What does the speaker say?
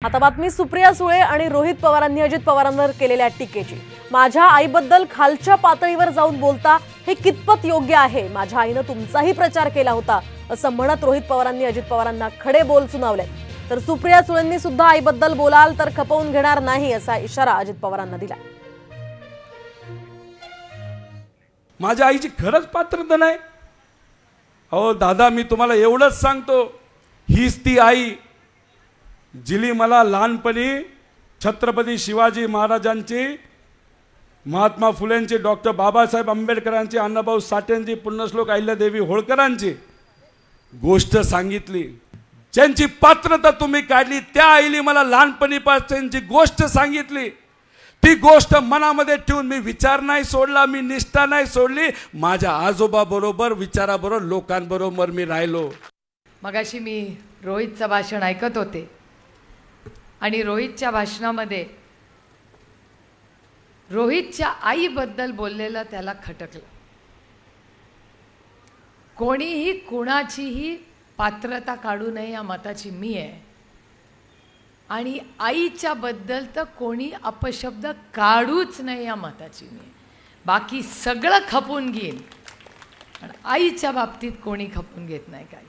आता बातमी सुप्रिया सुळे आणि रोहित पवारांनी अजित पवारांवर केलेल्या टीकेची। माझ्या आईबद्दल खालच्या पातळीवर जाऊन बोलता हे कितपत योग्य आहे? माझ्या आईने तुमचाही प्रचार केला होता असं म्हणत रोहित पवारांनी अजित पवारांना खडे बोल सुनावले। तर सुप्रिया सुळेंनी सुद्धा आईबद्दल बोलाल तर खपवून घेणार नाही असा इशारा अजित पवारांना दिला। माझ्या आईची खरंच पात्रता नाही। अहो दादा, मी तुम्हाला एवढंच सांगतो, हीच ती आई जिली मला लहानपणी छत्रपती शिवाजी महाराजांची, महात्मा फुलेंची, डॉक्टर बाबासाहेब आंबेडकरांची, अण्णाभाऊ साठेंची, पुण्यश्लोक अहिल्यादेवी होळकरांची गोष्ट सांगितली। ज्यांची पात्रता तुम्ही काढली त्या आईने मला लहानपणीपासूनची गोष्ट सांगितली। ती गोष्ट मनामध्ये ठेवून मी विचार नाही सोडला, मी निष्ठा नाही सोडली। माझ्या आजोबा बरोबर, विचाराबरोबर, लोकांबरोबर मी राहिलो। मगाशी मी रोहितचं भाषण ऐकत होते आणि रोहितच्या भाषणामध्ये रोहितच्या आईबद्दल बोललेलं त्याला खटकलं। कोणीही कुणाचीही पात्रता काढू नये या मताची मी आहे, आणि आईच्या बद्दल तर कोणी अपशब्द काढूच नाही या मताची मी आहे। बाकी सगळं खपून घेईन, पण आईच्या बाबतीत कोणी खपून घेत नाही काय।